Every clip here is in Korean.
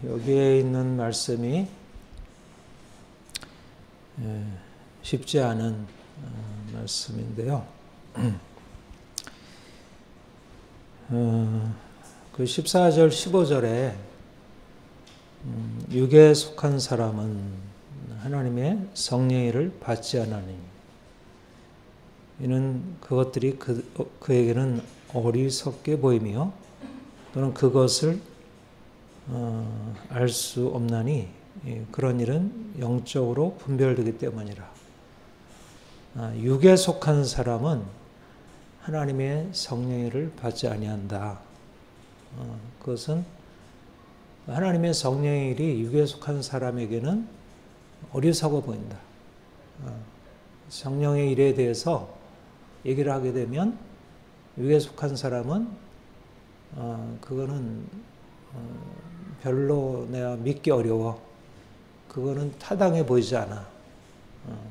여기에 있는 말씀이 쉽지 않은 말씀인데요. 그 14절, 15절에 육에 속한 사람은 하나님의 성령의를 받지 않으니 이는 그것들이 그에게는 어리석게 보이며 또는 그것을 알 수 없나니 그런 일은 영적으로 분별되기 때문이라. 육에 속한 사람은 하나님의 성령의를 받지 아니한다. 그것은 하나님의 성령의 일이 육에 속한 사람에게는 어리석어 보인다. 성령의 일에 대해서 얘기를 하게 되면 육에 속한 사람은 그거는 별로 내가 믿기 어려워. 그거는 타당해 보이지 않아.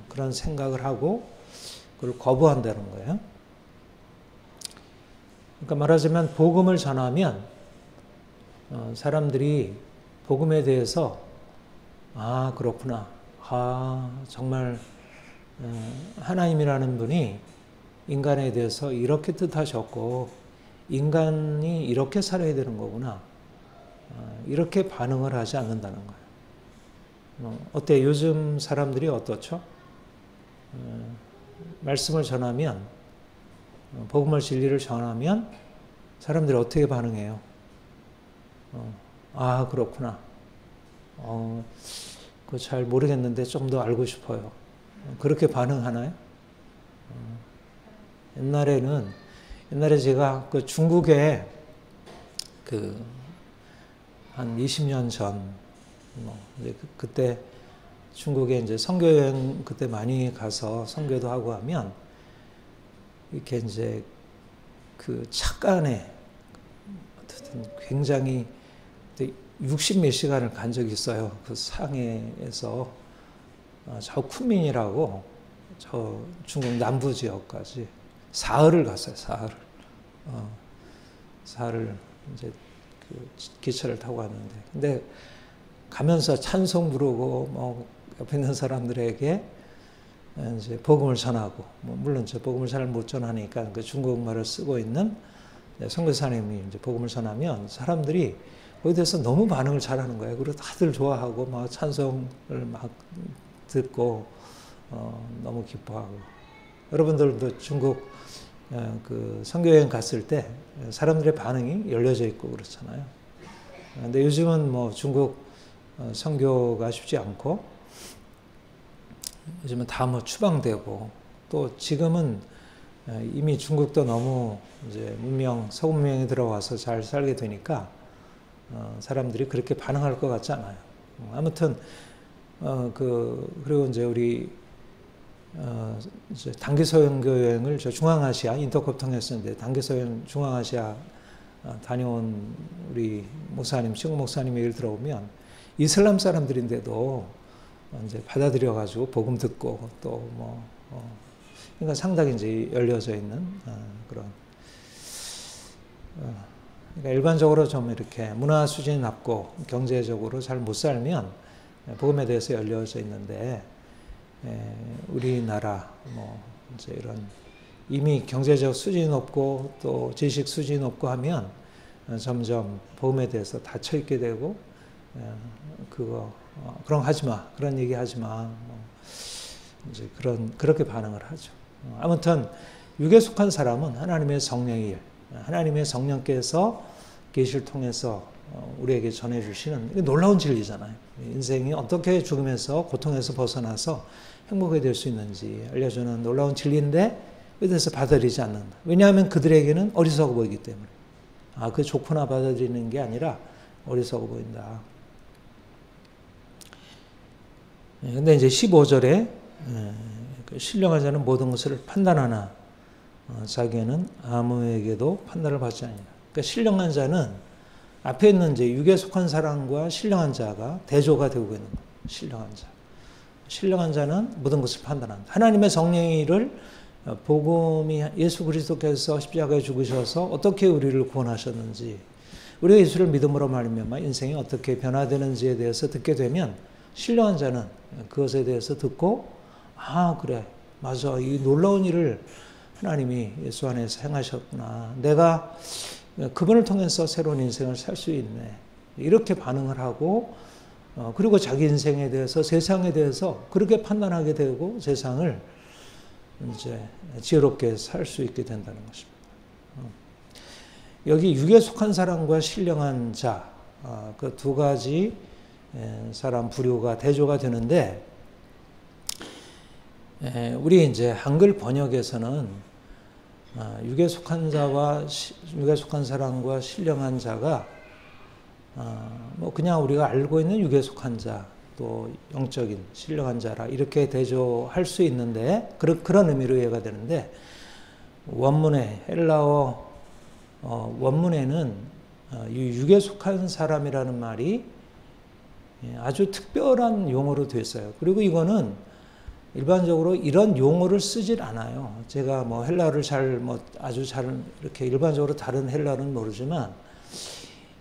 그런 생각을 하고 그걸 거부한다는 거예요. 그러니까 말하자면 복음을 전하면 사람들이 복음에 대해서 그렇구나. 정말 하나님이라는 분이 인간에 대해서 이렇게 뜻하셨고 인간이 이렇게 살아야 되는 거구나. 이렇게 반응을 하지 않는다는 거예요. 어때? 요즘 사람들이 어떻죠? 말씀을 전하면 복음을 진리를 전하면 사람들이 어떻게 반응해요? 그렇구나. 그거 잘 모르겠는데 좀 더 알고 싶어요. 그렇게 반응하나요? 옛날에 제가 그 중국에 한 20년 전, 그때 중국에 이제 선교여행 그때 많이 가서 선교도 하고 하면 이렇게 이제 그 차간에 어쨌든 굉장히 60몇 시간을 간 적이 있어요. 그 상해에서 저 쿤민이라고 저 중국 남부 지역까지 사흘을 갔어요. 사흘을 이제 그 기차를 타고 갔는데, 근데 가면서 찬송 부르고 옆에 있는 사람들에게 이제 복음을 전하고, 물론 저 복음을 잘 못 전하니까 그 중국말을 쓰고 있는 선교사님이 이제 복음을 전하면 사람들이 거기에 대해서 너무 반응을 잘하는 거예요. 그리고 다들 좋아하고 막 찬송을 막 듣고 너무 기뻐하고. 여러분들도 중국 그 선교여행 갔을 때 사람들의 반응이 열려져 있고 그렇잖아요. 근데 요즘은 중국 선교가 쉽지 않고 요즘은 다 추방되고 또 지금은 이미 중국도 너무 이제 서구 문명이 들어와서 잘 살게 되니까 사람들이 그렇게 반응할 것 같지 않아요. 아무튼 그리고 이제 우리 이제 단기 소형 여행을 저 중앙아시아 인터컵 통했었는데 단기 소형 중앙아시아 다녀온 우리 목사님, 친구 목사님 얘기를 들어보면 이슬람 사람들인데도 이제 받아들여 가지고 복음 듣고 또 그러니까 상당히 이제 열려져 있는 그런 그러니까 일반적으로 좀 이렇게 문화 수준이 낮고 경제적으로 잘 못 살면 복음에 대해서 열려져 있는데 우리나라 이제 이런 이미 경제적 수준이 높고 또 지식 수준이 높고 하면 점점 복음에 대해서 닫혀 있게 되고 그런 거 하지 마, 그런 얘기 하지 마, 이제 그렇게 반응을 하죠. 아무튼 육에 속한 사람은 하나님의 성령의 일, 하나님의 성령께서 계시를 통해서 우리에게 전해주시는 놀라운 진리잖아요. 인생이 어떻게 죽음에서 고통에서 벗어나서 행복하게 될 수 있는지 알려주는 놀라운 진리인데 왜 대해서 받아들이지 않는다. 왜냐하면 그들에게는 어리석어 보이기 때문에. 그게 좋구나 받아들이는 게 아니라 어리석어 보인다. 근데 이제 15절에 신령한 자는 모든 것을 판단하나 자기는 아무에게도 판단을 받지 아니라. 그러니까 신령한 자는 앞에 있는 이제 육에 속한 사람과 신령한 자가 대조가 되고 있는 거예요. 신령한 자. 신령한 자는 모든 것을 판단한다. 하나님의 성령의 일을 복음이 예수 그리스도께서 십자가에 죽으셔서 어떻게 우리를 구원하셨는지 우리가 예수를 믿음으로 말미암아 인생이 어떻게 변화되는지에 대해서 듣게 되면 신령한 자는 그것에 대해서 듣고 그래 맞아 이 놀라운 일을 하나님이 예수 안에서 행하셨구나. 내가 그분을 통해서 새로운 인생을 살 수 있네. 이렇게 반응을 하고 그리고 자기 인생에 대해서 세상에 대해서 그렇게 판단하게 되고 세상을 이제 지혜롭게 살 수 있게 된다는 것입니다. 여기 육에 속한 사람과 신령한 자, 그 두 가지 사람 부류가 대조가 되는데, 우리 이제 한글 번역에서는 육에 속한 자와 육에 속한 사람과 신령한 자가 뭐 그냥 우리가 알고 있는 육에 속한 자, 또 영적인 신령한 자라 이렇게 대조할 수 있는데 그런 의미로 이해가 되는데 원문에 헬라어 원문에는 육에 속한 사람이라는 말이 아주 특별한 용어로 되어 있어요. 그리고 이거는 일반적으로 이런 용어를 쓰질 않아요. 제가 뭐 헬라어를 아주 잘 이렇게 일반적으로 다른 헬라어는 모르지만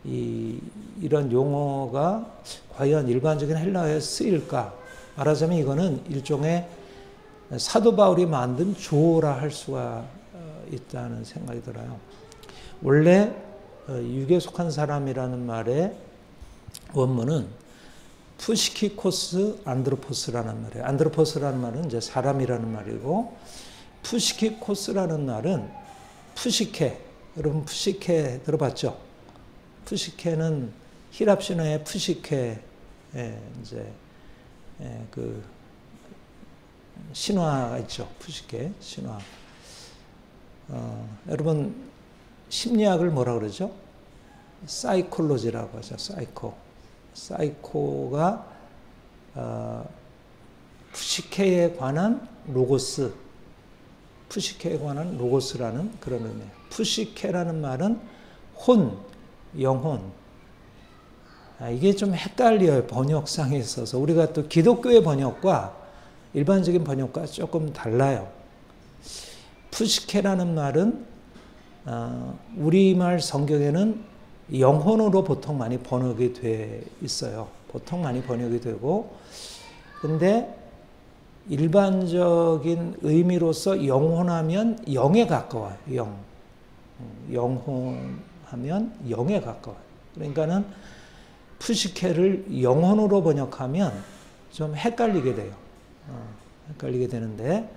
이런 용어가 과연 일반적인 헬라어에 쓰일까? 말하자면 이거는 일종의 사도 바울이 만든 조어라 할 수가 있다는 생각이 들어요. 원래 육에 속한 사람이라는 말의 원문은 푸시키코스 안드로포스라는 말이에요. 안드로포스라는 말은 이제 사람이라는 말이고, 푸시키코스라는 말은 푸시케. 여러분 푸시케 들어봤죠? 푸시케는 히랍 신화의 푸시케 이제 그 신화가 있죠. 푸시케 신화. 여러분 심리학을 뭐라 그러죠? 사이콜로지라고 하죠. 사이코가 푸시케에 관한 로고스, 푸시케에 관한 로고스라는 그런 의미예요. 푸시케라는 말은 혼, 영혼. 이게 좀 헷갈려요. 번역상에 있어서. 우리가 또 기독교의 번역과 일반적인 번역과 조금 달라요. 푸시케라는 말은 우리말 성경에는 영혼으로 보통 많이 번역이 돼 있어요. 보통 많이 번역이 되고, 근데 일반적인 의미로서 영혼하면 영에 가까워요. 영혼하면 영에 가까워요. 그러니까는 푸시케를 영혼으로 번역하면 좀 헷갈리게 돼요. 헷갈리게 되는데,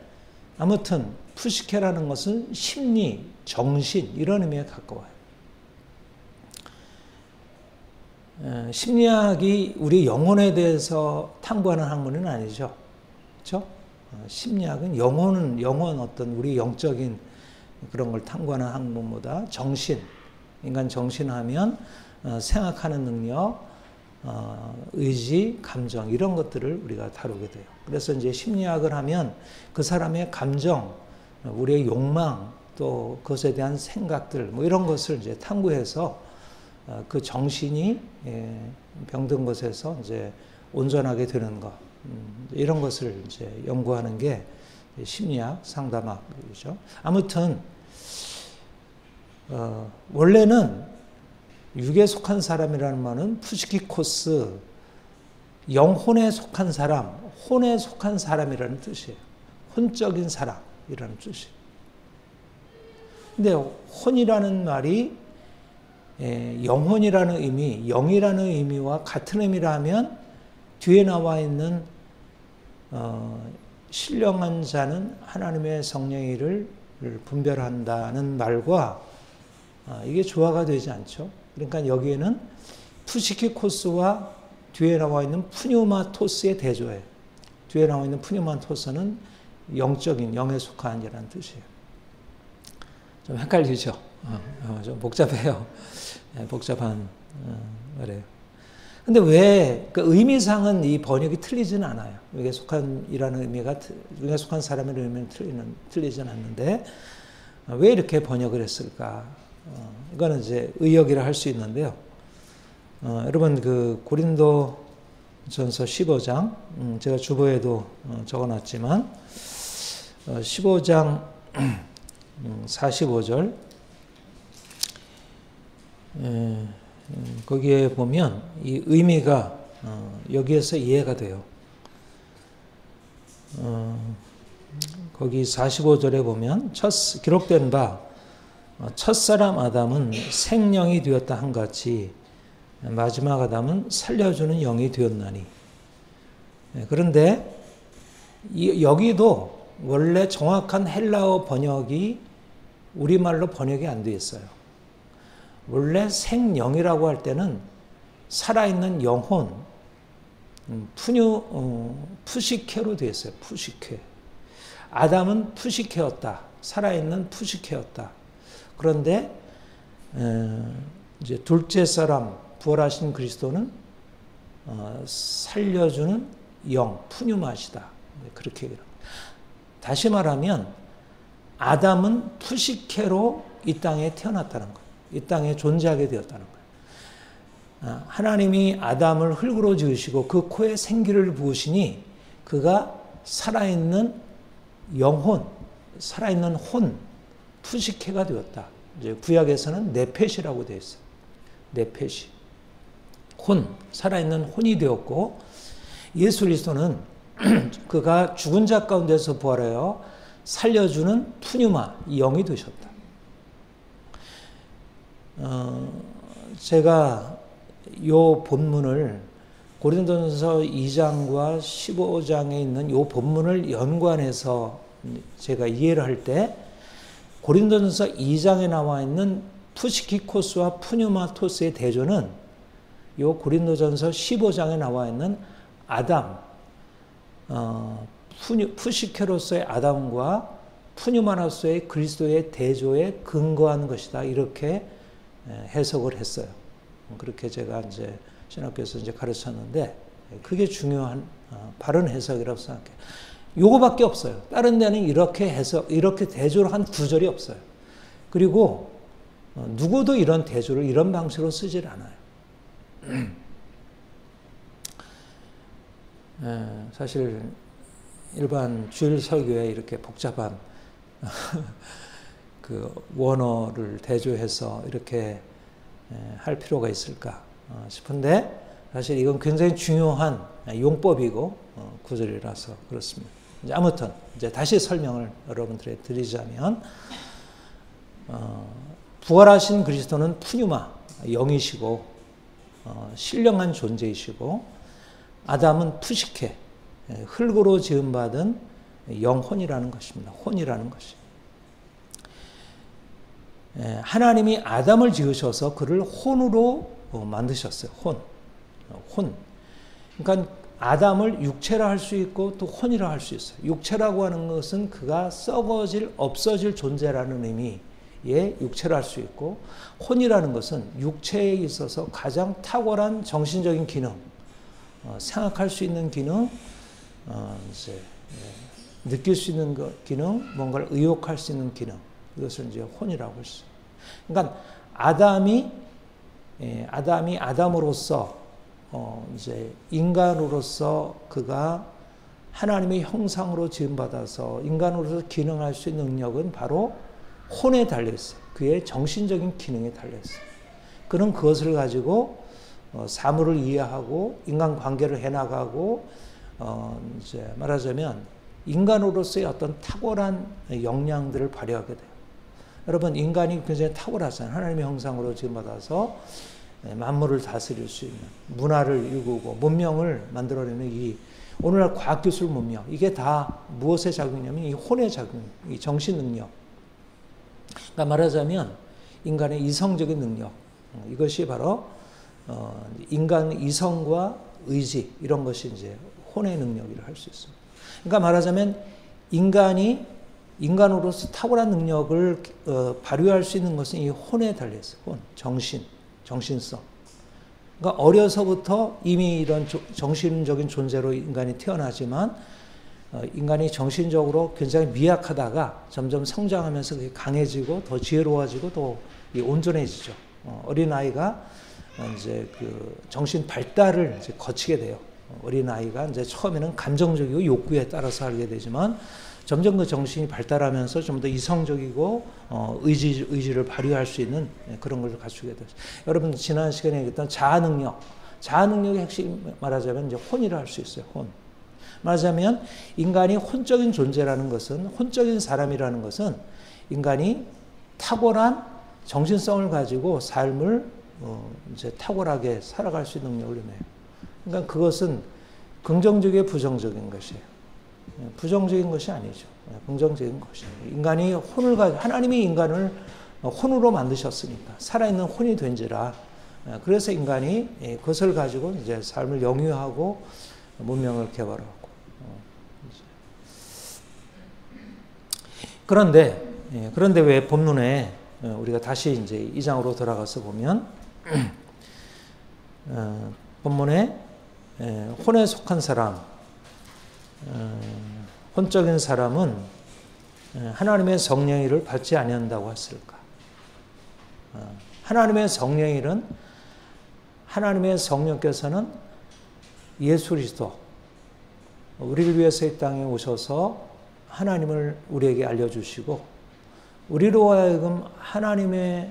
아무튼 푸시케라는 것은 심리, 정신 이런 의미에 가까워요. 심리학이 우리 영혼에 대해서 탐구하는 학문은 아니죠. 그렇죠? 심리학은 영혼 어떤 우리 영적인 그런 걸 탐구하는 학문보다 정신, 인간 정신하면 생각하는 능력, 의지, 감정 이런 것들을 우리가 다루게 돼요. 그래서 이제 심리학을 하면 그 사람의 감정, 우리의 욕망, 또 그것에 대한 생각들 뭐 이런 것을 이제 탐구해서 그 정신이 병든 것에서 이제 온전하게 되는 것, 이런 것을 이제 연구하는 게 심리학, 상담학이죠. 아무튼 원래는 육에 속한 사람이라는 말은 푸시키코스, 영혼에 속한 사람, 혼에 속한 사람이라는 뜻이에요. 혼적인 사람이라는 뜻이에요. 근데 혼이라는 말이 영혼이라는 의미, 영이라는 의미와 같은 의미라면 뒤에 나와 있는 신령한 자는 하나님의 성령의를 분별한다는 말과 이게 조화가 되지 않죠. 그러니까 여기에는 푸시키코스와 뒤에 나와 있는 푸뉴마토스의 대조예요. 뒤에 나와 있는 푸뉴마토스는 영적인, 영에 속한이라는 뜻이에요. 좀 헷갈리죠? 좀 복잡해요. 복잡한 말이에요. 근데 왜 그 의미상은 이 번역이 틀리지는 않아요. 육에 속한이라는 의미가 육에 속한 사람의 의미는 틀리지는 않는데 왜 이렇게 번역을 했을까? 이거는 이제 의역이라 할 수 있는데요. 여러분 그 고린도전서 15장 제가 주보에도 적어놨지만 15장 45절 거기에 보면 이 의미가 여기에서 이해가 돼요. 거기 45절에 보면 기록된 바 첫사람 아담은 생령이 되었다 한 같이 마지막 아담은 살려주는 영이 되었나니. 그런데 여기도 원래 정확한 헬라어 번역이 우리말로 번역이 안 돼 있어요. 원래 생령이라고 할 때는 살아있는 영혼, 푸시케로 되어 있어요. 푸시케. 아담은 푸시케였다. 살아있는 푸시케였다. 그런데 이제 둘째 사람 부활하신 그리스도는 살려주는 영, 푸뉴마시다. 그렇게 얘기합니다. 다시 말하면 아담은 푸시케로 이 땅에 태어났다는 거예요. 이 땅에 존재하게 되었다는 거예요. 하나님이 아담을 흙으로 지으시고 그 코에 생기를 부으시니 그가 살아있는 영혼, 살아있는 혼, 푸시케가 되었다. 이제 구약에서는 네펫이라고 되어 있어요. 네펫이. 혼, 살아있는 혼이 되었고, 예수 그리스도는 그가 죽은 자 가운데서 부활하여 살려주는 푸뉴마, 영이 되셨다. 제가 이 본문을 고린도전서 2장과 15장에 있는 이 본문을 연관해서 제가 이해를 할 때 고린도전서 2장에 나와 있는 푸시키코스와 푸뉴마토스의 대조는 이 고린도전서 15장에 나와 있는 아담, 푸시케로서의 아담과 푸뉴마노스의 그리스도의 대조에 근거한 것이다. 이렇게 해석을 했어요. 그렇게 제가 이제 신학교에서 이제 가르쳤는데 그게 중요한 바른 해석이라고 생각해요. 요거밖에 없어요. 다른 데는 이렇게 해석, 이렇게 대조를 한 구절이 없어요. 그리고 누구도 이런 대조를 이런 방식으로 쓰질 않아요. 사실 일반 주일 설교에 이렇게 복잡한 그 원어를 대조해서 이렇게 할 필요가 있을까 싶은데 사실 이건 굉장히 중요한 용법이고 구절이라서 그렇습니다. 이제 아무튼 이제 다시 설명을 여러분들에게 드리자면 부활하신 그리스도는 푸뉴마 영이시고 신령한 존재이시고 아담은 푸시케 흙으로 지음받은 영혼이라는 것입니다. 혼이라는 것이. 하나님이 아담을 지으셔서 그를 혼으로 만드셨어요. 혼. 그러니까 아담을 육체라 할 수 있고 또 혼이라 할 수 있어요. 육체라고 하는 것은 그가 썩어질, 없어질 존재라는 의미의 육체라 할 수 있고, 혼이라는 것은 육체에 있어서 가장 탁월한 정신적인 기능, 생각할 수 있는 기능, 이제 느낄 수 있는 기능, 뭔가를 의욕할 수 있는 기능, 이것을 이제 혼이라고 할 수 있어요. 그러니까 아담이 아담으로서 이제 인간으로서 그가 하나님의 형상으로 지음받아서 인간으로서 기능할 수 있는 능력은 바로 혼에 달려있어요. 그의 정신적인 기능에 달려있어요. 그는 그것을 가지고 사물을 이해하고 인간관계를 해나가고 이제 말하자면 인간으로서의 어떤 탁월한 역량들을 발휘하게 돼요. 여러분, 인간이 굉장히 탁월하잖아요. 하나님의 형상으로 지음받아서 만물을 다스릴 수 있는, 문화를 일구고 문명을 만들어내는 이 오늘날 과학기술 문명, 이게 다 무엇의 작용이냐면 이 혼의 작용, 이 정신 능력. 그러니까 말하자면 인간의 이성적인 능력, 이것이 바로 인간 이성과 의지, 이런 것이 이제 혼의 능력이라 할 수 있습니다. 그러니까 말하자면 인간이 인간으로서 탁월한 능력을 발휘할 수 있는 것은 이 혼에 달려있어요. 혼, 정신성. 그러니까 어려서부터 이미 이런 정신적인 존재로 인간이 태어나지만 인간이 정신적으로 굉장히 미약하다가 점점 성장하면서 그게 강해지고 더 지혜로워지고 더 온전해지죠. 어린아이가 이제 그 정신 발달을 이제 거치게 돼요. 어린아이가 이제 처음에는 감정적이고 욕구에 따라서 살게 되지만 점점 그 정신이 발달하면서 좀 더 이성적이고 의지를 발휘할 수 있는 그런 걸 갖추게 되죠. 여러분 지난 시간에 얘기했던 자아 능력의 핵심 말하자면 이제 혼이라 할 수 있어요. 혼. 말하자면 인간이 혼적인 존재라는 것은, 혼적인 사람이라는 것은 인간이 탁월한 정신성을 가지고 삶을 이제 탁월하게 살아갈 수 있는 능력을 의미해요. 그러니까 그것은 긍정적이고 부정적인 것이에요. 부정적인 것이 아니죠. 긍정적인 것이에요. 인간이 혼을 가지고, 하나님이 인간을 혼으로 만드셨으니까 살아있는 혼이 된지라. 그래서 인간이 그것을 가지고 이제 삶을 영위하고 문명을 개발하고. 그런데 왜 본문에 우리가 다시 이제 2장으로 돌아가서 보면 본문에 혼에 속한 사람, 혼적인 사람은 하나님의 성령의를 받지 아니한다고 했을까? 하나님의 성령의는 하나님의 성령께서는 예수 그리스도 우리를 위해서 이 땅에 오셔서 하나님을 우리에게 알려주시고 우리로 하여금 하나님의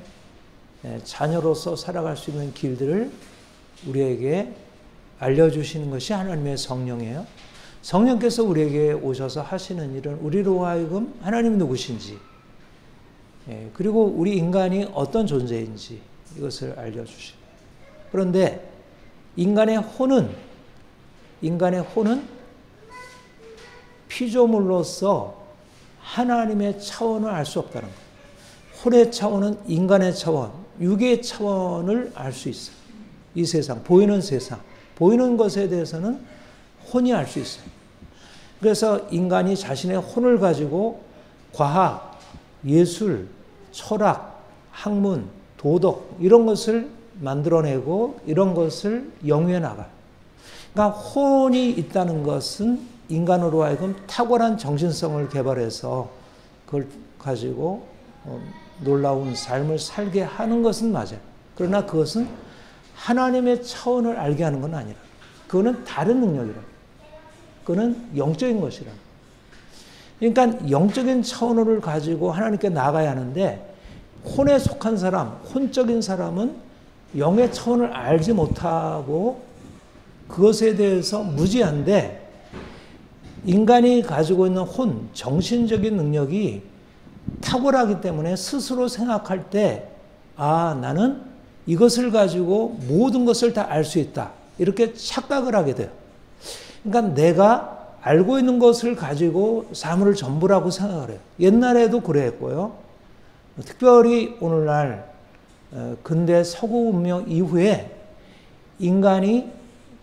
자녀로서 살아갈 수 있는 길들을 우리에게 알려주시는 것이 하나님의 성령이에요. 성령께서 우리에게 오셔서 하시는 일은 우리로 하여금 하나님이 누구신지 그리고 우리 인간이 어떤 존재인지 이것을 알려주시고 그런데 인간의 혼은 피조물로서 하나님의 차원을 알 수 없다는 거예요. 혼의 차원은 인간의 차원, 육의 차원을 알 수 있어요. 이 세상, 보이는 것에 대해서는 혼이 알 수 있어요. 그래서 인간이 자신의 혼을 가지고 과학, 예술, 철학, 학문, 도덕 이런 것을 만들어내고 이런 것을 영위해 나가요. 그러니까 혼이 있다는 것은 인간으로 하여금 탁월한 정신성을 개발해서 그걸 가지고 놀라운 삶을 살게 하는 것은 맞아요. 그러나 그것은 하나님의 차원을 알게 하는 건 아니라 그거는 다른 능력이라. 그거는 영적인 것이라. 그러니까 영적인 차원을 가지고 하나님께 나가야 하는데 혼에 속한 사람, 혼적인 사람은 영의 차원을 알지 못하고 그것에 대해서 무지한데 인간이 가지고 있는 혼, 정신적인 능력이 탁월하기 때문에 스스로 생각할 때 나는 이것을 가지고 모든 것을 다 알 수 있다. 이렇게 착각을 하게 돼요. 그러니까 내가 알고 있는 것을 가지고 사물을 전부라고 생각을 해요. 옛날에도 그랬고요. 특별히 오늘날 근대 서구 문명 이후에 인간이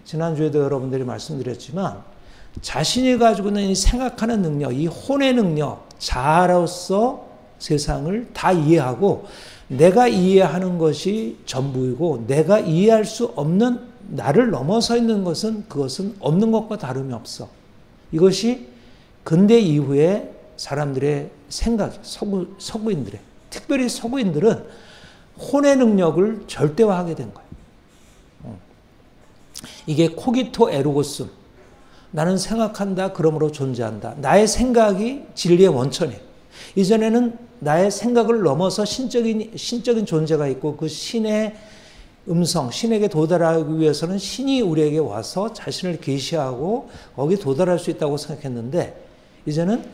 지난주에도 여러분들이 말씀드렸지만 자신이 가지고 있는 이 생각하는 능력, 이 혼의 능력, 자아로서 세상을 다 이해하고 내가 이해하는 것이 전부이고 내가 이해할 수 없는 나를 넘어서 있는 것은 그것은 없는 것과 다름이 없어. 이것이 근대 이후에 사람들의 생각, 서구인들의, 특별히 서구인들은 혼의 능력을 절대화하게 된 거예요. 이게 코기토 에르고숨. 나는 생각한다, 그러므로 존재한다. 나의 생각이 진리의 원천이에요. 이전에는 나의 생각을 넘어서 신적인 존재가 있고 그 신의 음성, 신에게 도달하기 위해서는 신이 우리에게 와서 자신을 계시하고 거기에 도달할 수 있다고 생각했는데 이제는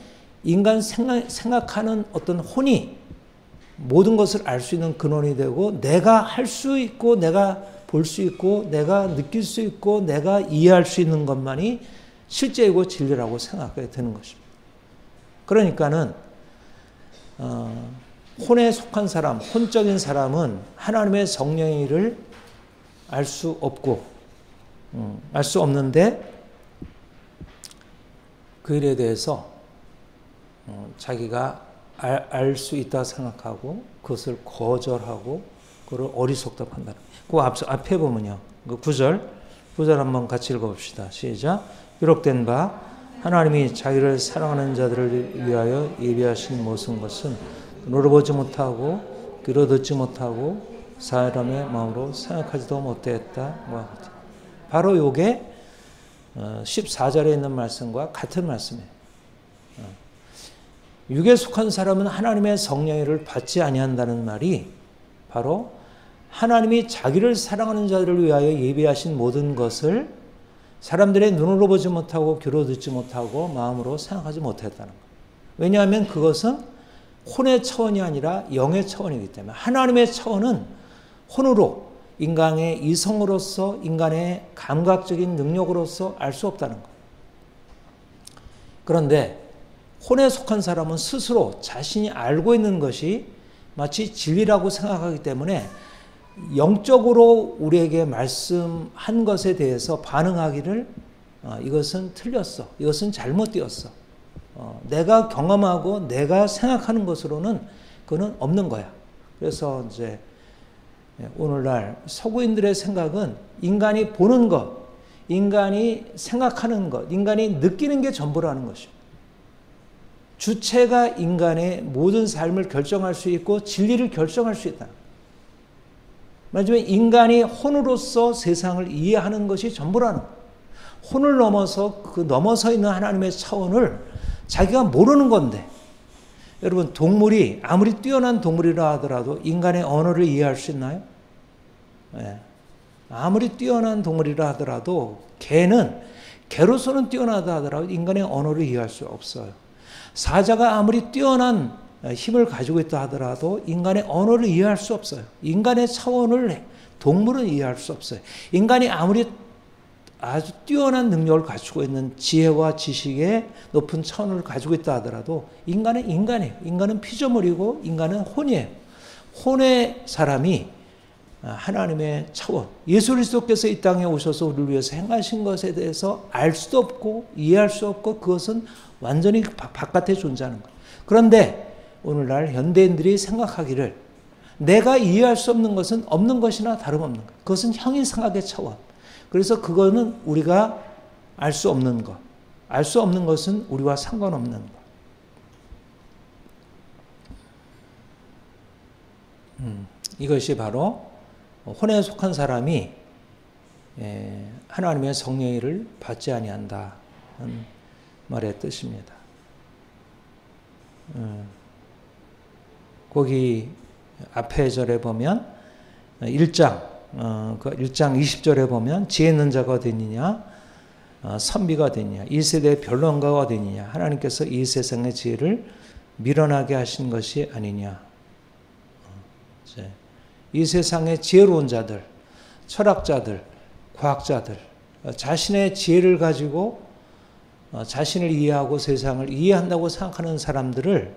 인간 생각하는 어떤 혼이 모든 것을 알 수 있는 근원이 되고 내가 할 수 있고 내가 볼 수 있고 내가 느낄 수 있고 내가 이해할 수 있는 것만이 실제이고 진리라고 생각하게 되는 것입니다. 그러니까는 혼에 속한 사람, 혼적인 사람은 하나님의 성령의 일을 알 수 없고 알 수 없는데 그 일에 대해서 자기가 알 수 있다 생각하고 그것을 거절하고 그걸 어리석다 판단합니다. 그 앞에 보면요. 그 9절 한번 같이 읽어봅시다. 시작. 기록된 바 하나님이 자기를 사랑하는 자들을 위하여 예비하신 모든 것은 노려보지 못하고 들어듣지 못하고 사람의 마음으로 생각하지도 못했다. 바로 이게 14절에 있는 말씀과 같은 말씀이에요. 육에 속한 사람은 하나님의 성령을 받지 아니한다는 말이 바로 하나님이 자기를 사랑하는 자들을 위하여 예비하신 모든 것을 사람들의 눈으로 보지 못하고 귀로 듣지 못하고 마음으로 생각하지 못했다는 것. 왜냐하면 그것은 혼의 차원이 아니라 영의 차원이기 때문에 하나님의 차원은 혼으로 인간의 이성으로서 인간의 감각적인 능력으로서 알 수 없다는 것. 그런데 혼에 속한 사람은 스스로 자신이 알고 있는 것이 마치 진리라고 생각하기 때문에 영적으로 우리에게 말씀한 것에 대해서 반응하기를 이것은 틀렸어. 이것은 잘못되었어. 내가 경험하고 내가 생각하는 것으로는 그거는 없는 거야. 그래서 이제 오늘날 서구인들의 생각은 인간이 보는 것, 인간이 생각하는 것, 인간이 느끼는 게 전부라는 것이죠. 주체가 인간의 모든 삶을 결정할 수 있고 진리를 결정할 수 있다. 말하자면 인간이 혼으로서 세상을 이해하는 것이 전부라는 거예요. 혼을 넘어서 그 넘어서 있는 하나님의 차원을 자기가 모르는 건데, 여러분 동물이 아무리 뛰어난 동물이라 하더라도 인간의 언어를 이해할 수 있나요? 네. 아무리 뛰어난 동물이라 하더라도 개로서는 뛰어나다 하더라도 인간의 언어를 이해할 수 없어요. 사자가 아무리 뛰어난 힘을 가지고 있다 하더라도 인간의 언어를 이해할 수 없어요. 인간의 차원을 동물은 이해할 수 없어요. 인간이 아무리 아주 뛰어난 능력을 갖추고 있는 지혜와 지식의 높은 차원을 가지고 있다 하더라도 인간은 인간이에요. 인간은 피조물이고 인간은 혼이에요. 혼의 사람이 하나님의 차원, 예수 그리스도께서 이 땅에 오셔서 우리를 위해서 행하신 것에 대해서 알 수도 없고 이해할 수 없고 그것은 완전히 바깥에 존재하는 거예요. 그런데 오늘날 현대인들이 생각하기를 내가 이해할 수 없는 것은 없는 것이나 다름없는 것. 그것은 형이상학의 차원. 그래서 그거는 우리가 알 수 없는 것. 알 수 없는 것은 우리와 상관없는 것. 이것이 바로 혼에 속한 사람이 하나님의 성령을 받지 아니한다는 말의 뜻입니다. 거기 앞에 절에 보면 1장 20절에 보면 지혜 있는 자가 어디냐 선비가 어디냐 이 세대의 변론가가 어디냐 하나님께서 이 세상의 지혜를 밀어나게 하신 것이 아니냐. 이 세상의 지혜로운 자들, 철학자들, 과학자들 자신의 지혜를 가지고 자신을 이해하고 세상을 이해한다고 생각하는 사람들을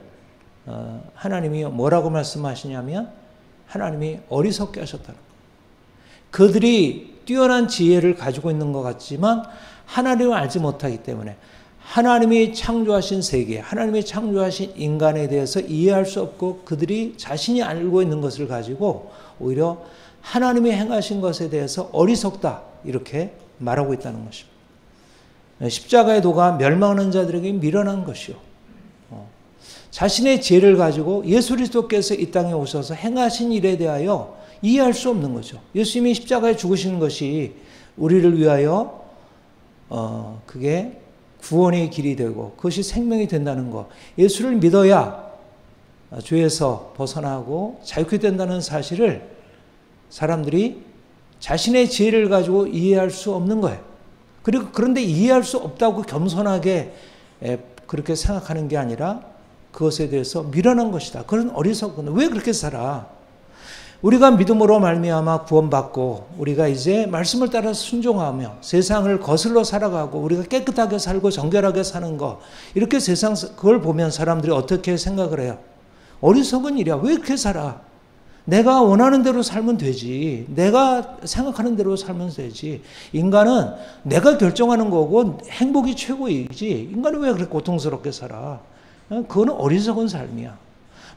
하나님이 뭐라고 말씀하시냐면 하나님이 어리석게 하셨다는 거예요. 그들이 뛰어난 지혜를 가지고 있는 것 같지만 하나님을 알지 못하기 때문에 하나님이 창조하신 세계, 하나님이 창조하신 인간에 대해서 이해할 수 없고 그들이 자신이 알고 있는 것을 가지고 오히려 하나님이 행하신 것에 대해서 어리석다 이렇게 말하고 있다는 것입니다. 십자가의 도가 멸망하는 자들에게 미련한 것이요. 자신의 지혜를 가지고 예수 그리스도께서 이 땅에 오셔서 행하신 일에 대하여 이해할 수 없는 거죠. 예수님이 십자가에 죽으시는 것이 우리를 위하여 그게 구원의 길이 되고 그것이 생명이 된다는 것. 예수를 믿어야 죄에서 벗어나고 자유케 된다는 사실을 사람들이 자신의 지혜를 가지고 이해할 수 없는 거예요. 그런데 이해할 수 없다고 겸손하게 그렇게 생각하는 게 아니라 그것에 대해서 미련한 것이다. 그런 어리석은 왜 그렇게 살아? 우리가 믿음으로 말미암아 구원받고 우리가 이제 말씀을 따라 순종하며 세상을 거슬러 살아가고 우리가 깨끗하게 살고 정결하게 사는 거 이렇게 세상 그걸 보면 사람들이 어떻게 생각을 해요? 어리석은 일이야. 왜 이렇게 살아? 내가 원하는 대로 살면 되지. 내가 생각하는 대로 살면 되지. 인간은 내가 결정하는 거고 행복이 최고이지. 인간은 왜 그렇게 고통스럽게 살아? 그거는 어리석은 삶이야.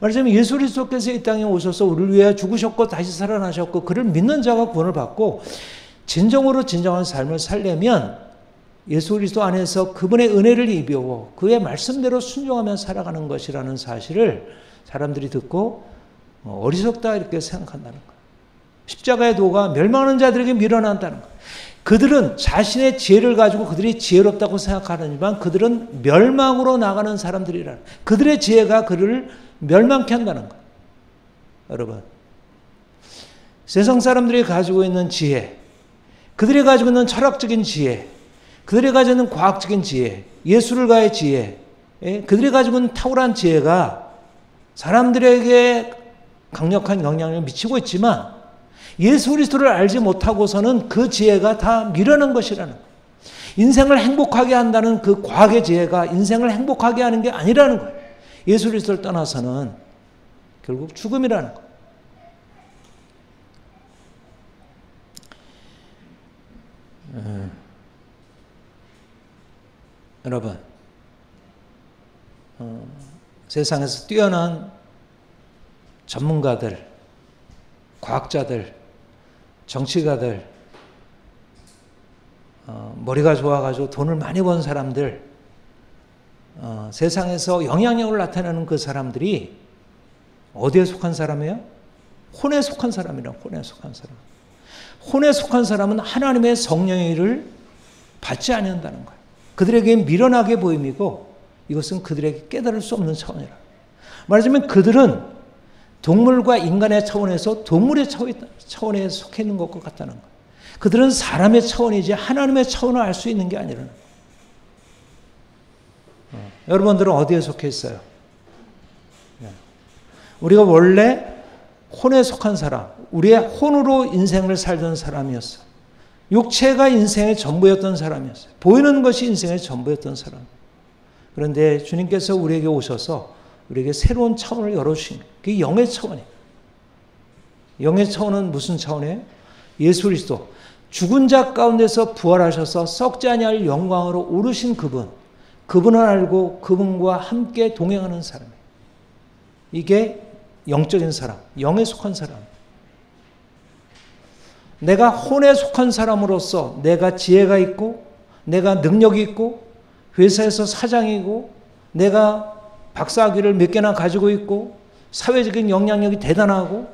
말하자면 예수 그리스도께서 이 땅에 오셔서 우리를 위해 죽으셨고 다시 살아나셨고 그를 믿는 자가 구원을 받고 진정으로 진정한 삶을 살려면 예수 그리스도 안에서 그분의 은혜를 입어 그의 말씀대로 순종하며 살아가는 것이라는 사실을 사람들이 듣고 어리석다 이렇게 생각한다는 거예요. 십자가의 도가 멸망하는 자들에게 밀어난다는 거예요. 그들은 자신의 지혜를 가지고 그들이 지혜롭다고 생각하느니만 그들은 멸망으로 나가는 사람들이라. 그들의 지혜가 그들을 멸망케 한다는 것. 여러분, 세상 사람들이 가지고 있는 지혜, 그들이 가지고 있는 철학적인 지혜, 그들이 가지고 있는 과학적인 지혜, 예술가의 지혜, 그들이 가지고 있는 탁월한 지혜가 사람들에게 강력한 영향을 미치고 있지만 예수 그리스도를 알지 못하고서는 그 지혜가 다 미련한 것이라는 거예요. 인생을 행복하게 한다는 그 과학의 지혜가 인생을 행복하게 하는 게 아니라는 거예요. 예수 그리스도를 떠나서는 결국 죽음이라는 거예요. 여러분, 세상에서 뛰어난 전문가들, 과학자들, 정치가들, 머리가 좋아가지고 돈을 많이 번 사람들, 세상에서 영향력을 나타내는 그 사람들이 어디에 속한 사람이에요? 혼에 속한 사람이라고. 혼에 속한 사람. 혼에 속한 사람은 하나님의 성령의 일을 받지 아니한다는 거예요. 그들에게 미련하게 보임이고 이것은 그들에게 깨달을 수 없는 차원이라. 말하자면 그들은 동물과 인간의 차원에서 동물의 차원에 속해 있는 것과 같다는 거예요. 그들은 사람의 차원이지 하나님의 차원을 알 수 있는 게 아니라는 거예요. 여러분들은 어디에 속해 있어요? 우리가 원래 혼에 속한 사람, 우리의 혼으로 인생을 살던 사람이었어. 육체가 인생의 전부였던 사람이었어요. 보이는 것이 인생의 전부였던 사람. 그런데 주님께서 우리에게 오셔서 우리에게 새로운 차원을 열어주신 거예요. 그게 영의 차원이에요. 영의 차원은 무슨 차원이에요? 예수 그리스도. 죽은 자 가운데서 부활하셔서 썩지 아니할 영광으로 오르신 그분. 그분을 알고 그분과 함께 동행하는 사람이에요. 이게 영적인 사람, 영에 속한 사람. 내가 혼에 속한 사람으로서 내가 지혜가 있고 내가 능력이 있고 회사에서 사장이고 내가 박사학위를 몇 개나 가지고 있고 사회적인 영향력이 대단하고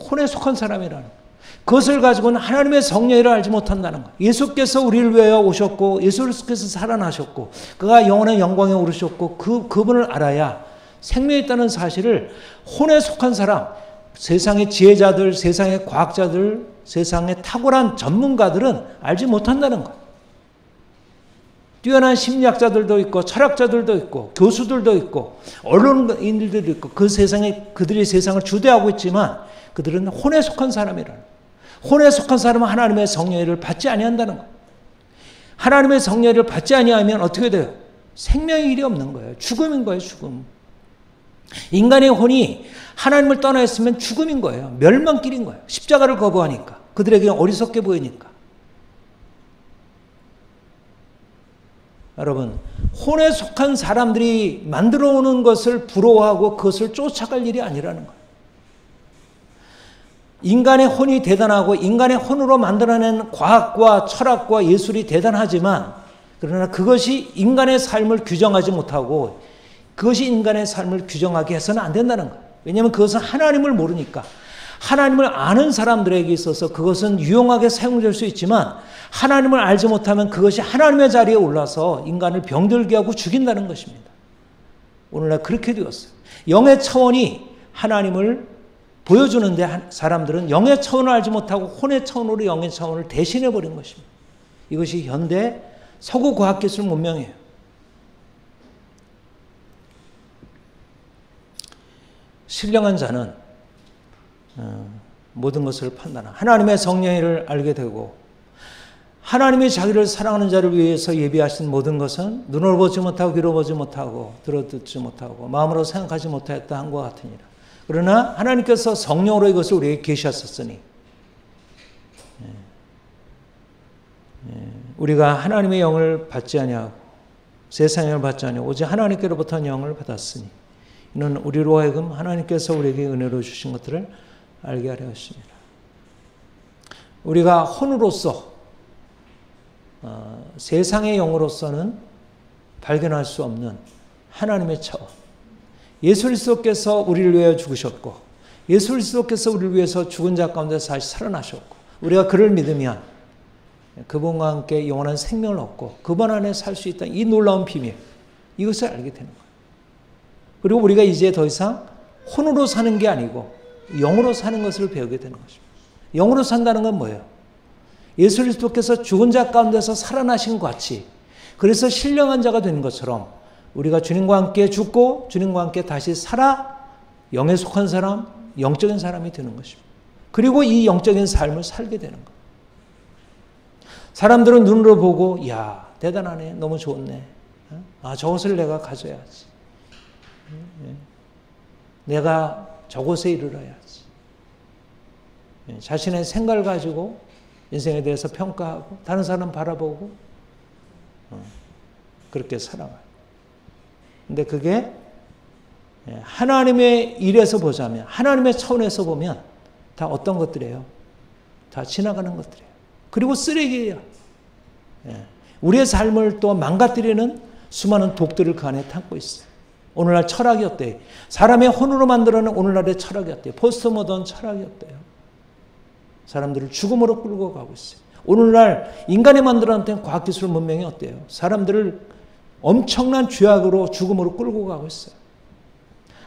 혼에 속한 사람이라는 거예요. 그것을 가지고는 하나님의 성령을 알지 못한다는 거예요. 예수께서 우리를 위하여 오셨고 예수께서 살아나셨고 그가 영원한 영광에 오르셨고 그분을 알아야 생명이 있다는 사실을 혼에 속한 사람, 세상의 지혜자들, 세상의 과학자들, 세상의 탁월한 전문가들은 알지 못한다는 거예요. 뛰어난 심리학자들도 있고 철학자들도 있고 교수들도 있고 언론인들도 있고 그 세상에 그들이 세상을 주대하고 있지만 그들은 혼에 속한 사람이라는 거예요. 혼에 속한 사람은 하나님의 성령을 받지 아니한다는 거예요. 하나님의 성령을 받지 아니하면 어떻게 돼요? 생명의 일이 없는 거예요. 죽음인 거예요. 죽음. 인간의 혼이 하나님을 떠나 있으면 죽음인 거예요. 멸망길인 거예요. 십자가를 거부하니까. 그들에게 어리석게 보이니까. 여러분, 혼에 속한 사람들이 만들어 오는 것을 부러워하고 그것을 쫓아갈 일이 아니라는 거예요. 인간의 혼이 대단하고 인간의 혼으로 만들어낸 과학과 철학과 예술이 대단하지만 그러나 그것이 인간의 삶을 규정하지 못하고 그것이 인간의 삶을 규정하게 해서는 안 된다는 거예요. 왜냐하면 그것은 하나님을 모르니까. 하나님을 아는 사람들에게 있어서 그것은 유용하게 사용될 수 있지만 하나님을 알지 못하면 그것이 하나님의 자리에 올라서 인간을 병들게 하고 죽인다는 것입니다. 오늘날 그렇게 되었어요. 영의 차원이 하나님을 보여주는데 사람들은 영의 차원을 알지 못하고 혼의 차원으로 영의 차원을 대신해버린 것입니다. 이것이 현대 서구 과학기술 문명이에요. 신령한 자는 모든 것을 판단하고 하나님의 성령을 알게 되고 하나님이 자기를 사랑하는 자를 위해서 예비하신 모든 것은 눈으로 보지 못하고 귀로 보지 못하고 들어듣지 못하고 마음으로 생각하지 못하였다 한것 같으니라. 그러나 하나님께서 성령으로 이것을 우리에게 계시하셨으니 우리가 하나님의 영을 받지 아니하고 세상의 영을 받지 아니하고 오직 하나님께로부터 영을 받았으니 이는 우리로 하여금 하나님께서 우리에게 은혜로 주신 것들을 알게 하려 하십니다. 우리가 혼으로서 세상의 영으로서는 발견할 수 없는 하나님의 차원. 예수 그리스도께서 우리를 위하여 죽으셨고 예수 그리스도께서 우리를 위해서 죽은 자 가운데서 다시 살아나셨고 우리가 그를 믿으면 그분과 함께 영원한 생명을 얻고 그분 안에 살 수 있다는 이 놀라운 비밀, 이것을 알게 되는 거예요. 그리고 우리가 이제 더 이상 혼으로 사는 게 아니고 영으로 사는 것을 배우게 되는 것입니다. 영으로 산다는 건 뭐예요? 예수 그리스도께서 죽은 자 가운데서 살아나신 것 같이, 그래서 신령한 자가 되는 것처럼 우리가 주님과 함께 죽고 주님과 함께 다시 살아 영에 속한 사람, 영적인 사람이 되는 것입니다. 그리고 이 영적인 삶을 살게 되는 것. 사람들은 눈으로 보고 야 대단하네, 너무 좋네, 저것을 내가 가져야지, 내가 저곳에 이르러야지. 자신의 생각을 가지고 인생에 대해서 평가하고 다른 사람 바라보고 그렇게 살아가요. 근데 그게 하나님의 일에서 보자면, 하나님의 차원에서 보면 다 어떤 것들이에요? 다 지나가는 것들이에요. 그리고 쓰레기예요. 우리의 삶을 또 망가뜨리는 수많은 독들을 그 안에 담고 있어요. 오늘날 철학이 어때요? 사람의 혼으로 만들어낸 오늘날의 철학이 어때요? 포스트 모던 철학이 어때요? 사람들을 죽음으로 끌고 가고 있어요. 오늘날 인간이 만들어낸 과학기술 문명이 어때요? 사람들을 엄청난 죄악으로 죽음으로 끌고 가고 있어요.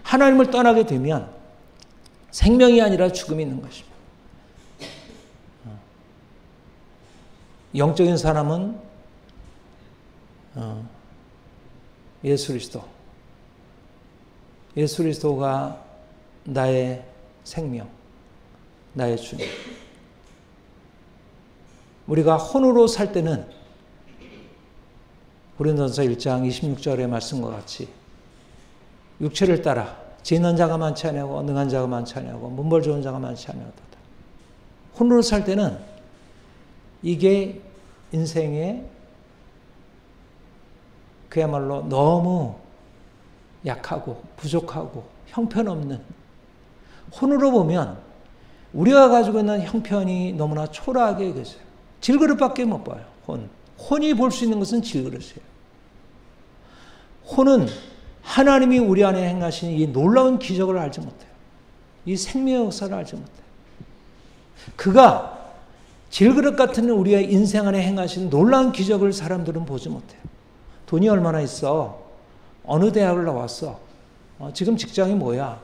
하나님을 떠나게 되면 생명이 아니라 죽음이 있는 것입니다. 영적인 사람은 예수 그리스도, 예수 그리스도가 나의 생명, 나의 주님. 우리가 혼으로 살 때는 고린도전서 1장 26절의 말씀과 같이 육체를 따라 지혜는 자가 많지 아니하고 능한 자가 많지 아니하고 문벌 좋은 자가 많지 아니하도다. 혼으로 살 때는 이게 인생의 그야말로 너무 약하고 부족하고 형편없는, 혼으로 보면 우리가 가지고 있는 형편이 너무나 초라하게 계세요. 질그릇밖에 못 봐요. 혼이 볼 수 있는 것은 질그릇이에요. 혼은 하나님이 우리 안에 행하신 이 놀라운 기적을 알지 못해요. 이 생명의 역사를 알지 못해요. 그가 질그릇 같은 우리의 인생 안에 행하신 놀라운 기적을 사람들은 보지 못해요. 돈이 얼마나 있어? 어느 대학을 나왔어? 지금 직장이 뭐야?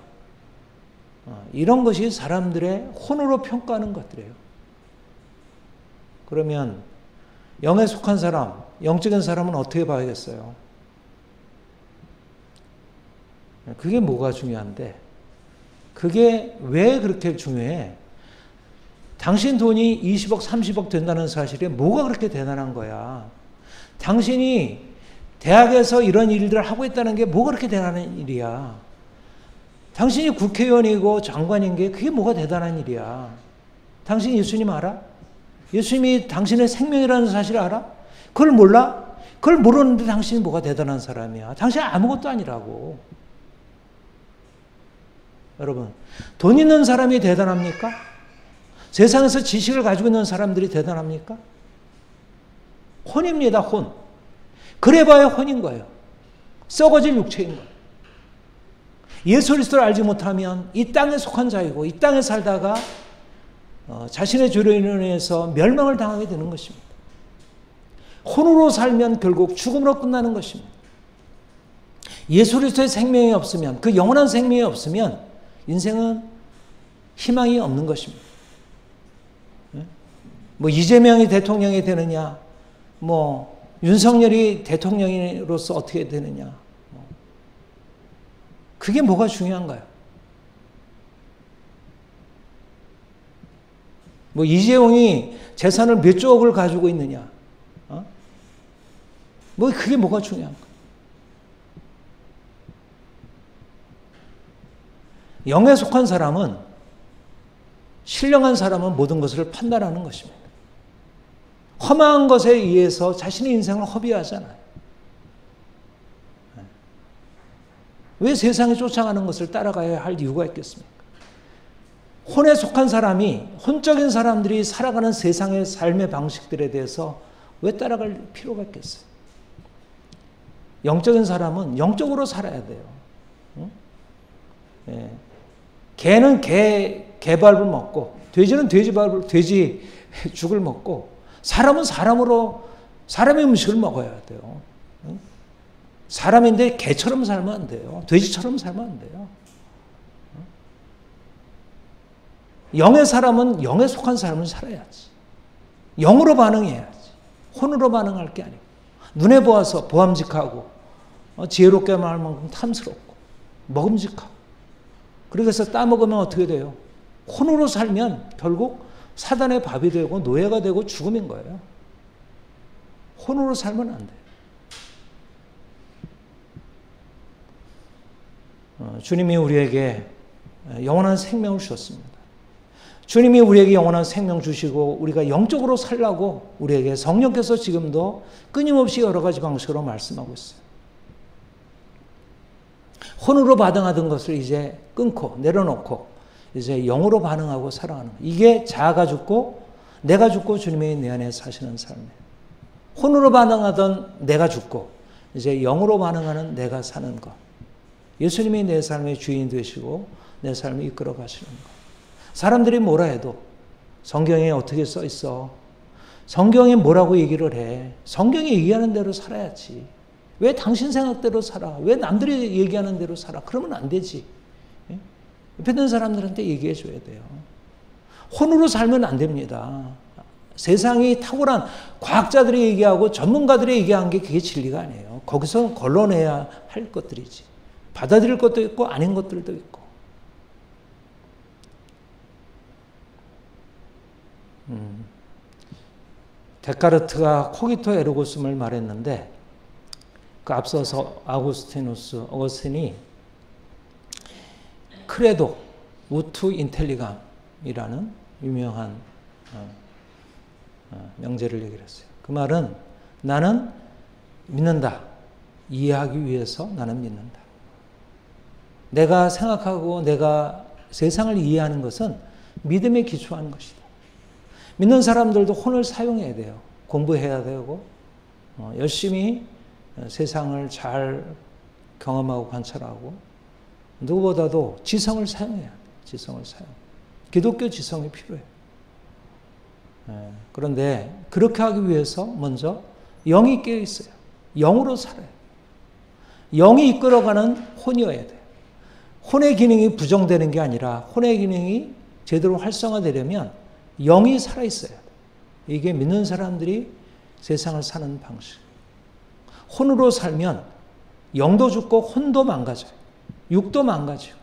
이런 것이 사람들의 혼으로 평가하는 것들이에요. 그러면 영에 속한 사람, 영적인 사람은 어떻게 봐야겠어요? 그게 뭐가 중요한데, 그게 왜 그렇게 중요해? 당신 돈이 20억, 30억 된다는 사실에 뭐가 그렇게 대단한 거야? 당신이 대학에서 이런 일들을 하고 있다는 게 뭐가 그렇게 대단한 일이야? 당신이 국회의원이고 장관인 게 그게 뭐가 대단한 일이야? 당신 예수님 알아? 예수님이 당신의 생명이라는 사실을 알아? 그걸 몰라? 그걸 모르는데 당신이 뭐가 대단한 사람이야? 당신 아무것도 아니라고. 여러분, 돈 있는 사람이 대단합니까? 세상에서 지식을 가지고 있는 사람들이 대단합니까? 혼입니다, 혼. 그래봐야 혼인 거예요. 썩어질 육체인 거예요. 예수 그리스도를 알지 못하면 이 땅에 속한 자이고 이 땅에 살다가 자신의 죄로 인해서 멸망을 당하게 되는 것입니다. 혼으로 살면 결국 죽음으로 끝나는 것입니다. 예수 그리스도의 생명이 없으면, 그 영원한 생명이 없으면 인생은 희망이 없는 것입니다. 뭐 이재명이 대통령이 되느냐, 뭐 윤석열이 대통령으로서 어떻게 되느냐, 그게 뭐가 중요한가요? 뭐 이재용이 재산을 몇 조억을 가지고 있느냐, 뭐 그게 뭐가 중요한가? 영에 속한 사람은, 신령한 사람은 모든 것을 판단하는 것입니다. 험한 것에 의해서 자신의 인생을 허비하잖아요. 왜 세상에 쫓아가는 것을 따라가야 할 이유가 있겠습니까? 혼에 속한 사람이, 혼적인 사람들이 살아가는 세상의 삶의 방식들에 대해서 왜 따라갈 필요가 있겠어요? 영적인 사람은 영적으로 살아야 돼요. 응? 예. 개는 개밥을 먹고, 돼지는 돼지 죽을 먹고, 사람은 사람의 음식을 먹어야 돼요. 사람인데 개처럼 살면 안 돼요. 돼지처럼 살면 안 돼요. 영의 사람은 영에 속한 삶을 살아야지. 영으로 반응해야지. 혼으로 반응할 게 아니고. 눈에 보아서 보암직하고 지혜롭게 말할 만큼 탐스럽고 먹음직하고. 그래서 따먹으면 어떻게 돼요? 혼으로 살면 결국 사단의 밥이 되고 노예가 되고 죽음인 거예요. 혼으로 살면 안 돼요. 주님이 우리에게 영원한 생명을 주셨습니다. 주님이 우리에게 영원한 생명 주시고 우리가 영적으로 살라고 우리에게 성령께서 지금도 끊임없이 여러 가지 방식으로 말씀하고 있어요. 혼으로 반응하던 것을 이제 끊고 내려놓고 이제 영으로 반응하고 살아가는 것. 이게 자아가 죽고 내가 죽고 주님이 내 안에 사시는 삶이에요. 혼으로 반응하던 내가 죽고 이제 영으로 반응하는 내가 사는 것. 예수님이 내 삶의 주인 되시고 내 삶을 이끌어 가시는 것. 사람들이 뭐라 해도 성경에 어떻게 써 있어? 성경에 뭐라고 얘기를 해? 성경이 얘기하는 대로 살아야지. 왜 당신 생각대로 살아? 왜 남들이 얘기하는 대로 살아? 그러면 안 되지. 옆에 있는 사람들한테 얘기해 줘야 돼요. 혼으로 살면 안 됩니다. 세상이 탁월한 과학자들이 얘기하고 전문가들이 얘기한 게 그게 진리가 아니에요. 거기서 걸러내야 할 것들이지. 받아들일 것도 있고 아닌 것들도 있고. 데카르트가 코기토 에르고숨을 말했는데 그 앞서서 어거스틴이 크레도 우투 인텔리감이라는 유명한 명제를 얘기를 했어요. 그 말은 나는 믿는다. 이해하기 위해서 나는 믿는다. 내가 생각하고 내가 세상을 이해하는 것은 믿음에 기초한 것이다. 믿는 사람들도 혼을 사용해야 돼요. 공부해야 되고 열심히 세상을 잘 경험하고 관찰하고 누구보다도 지성을 사용해야 돼요. 지성을 사용. 기독교 지성이 필요해요. 그런데 그렇게 하기 위해서 먼저 영이 깨어 있어요. 영으로 살아요. 영이 이끌어가는 혼이어야 돼요. 혼의 기능이 부정되는 게 아니라 혼의 기능이 제대로 활성화되려면 영이 살아있어야 돼요. 이게 믿는 사람들이 세상을 사는 방식. 혼으로 살면 영도 죽고 혼도 망가져요. 육도 망가져요.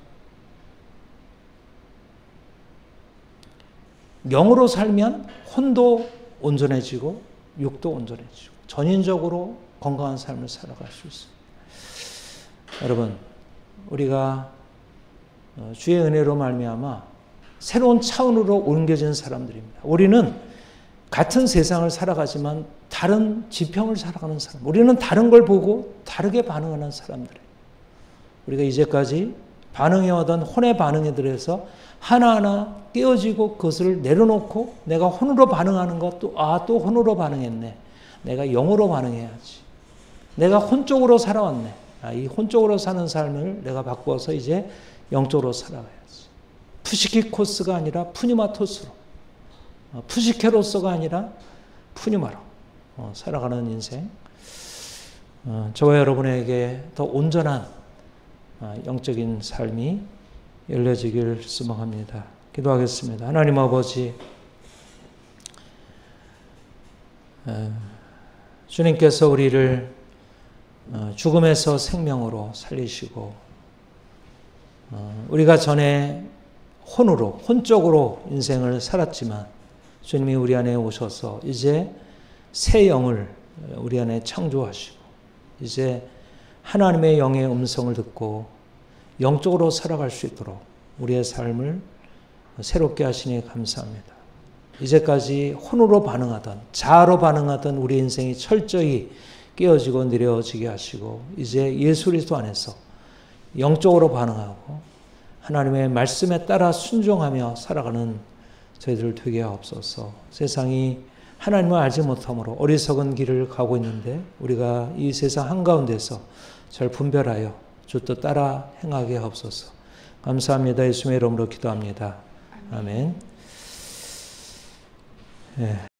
영으로 살면 혼도 온전해지고 육도 온전해지고 전인적으로 건강한 삶을 살아갈 수 있어요. 여러분, 우리가 주의 은혜로 말미암아 새로운 차원으로 옮겨진 사람들입니다. 우리는 같은 세상을 살아가지만 다른 지평을 살아가는 사람. 우리는 다른 걸 보고 다르게 반응하는 사람들이에요. 우리가 이제까지 반응해오던 혼의 반응에 들어서 하나하나 깨어지고 그것을 내려놓고 내가 혼으로 반응하는 것도 또 혼으로 반응했네. 내가 영으로 반응해야지. 내가 혼 쪽으로 살아왔네. 이 혼 쪽으로 사는 삶을 내가 바꾸어서 이제 영적으로 살아가야지. 푸시키코스가 아니라 푸니마토스로, 푸시케로서가 아니라 푸니마로 살아가는 인생. 저와 여러분에게 더 온전한 영적인 삶이 열려지길 소망합니다. 기도하겠습니다. 하나님 아버지, 주님께서 우리를 죽음에서 생명으로 살리시고 우리가 전에 혼적으로 인생을 살았지만 주님이 우리 안에 오셔서 이제 새 영을 우리 안에 창조하시고 이제 하나님의 영의 음성을 듣고 영적으로 살아갈 수 있도록 우리의 삶을 새롭게 하시니 감사합니다. 이제까지 혼으로 반응하던 자아로 반응하던 우리 인생이 철저히 깨어지고 내려지게 하시고 이제 예수 그리스도 안에서 영적으로 반응하고 하나님의 말씀에 따라 순종하며 살아가는 저희들 되게 하옵소서. 세상이 하나님을 알지 못함으로 어리석은 길을 가고 있는데 우리가 이 세상 한가운데서 잘 분별하여 주 뜻 따라 행하게 하옵소서. 감사합니다. 예수님의 이름으로 기도합니다. 아멘. 예.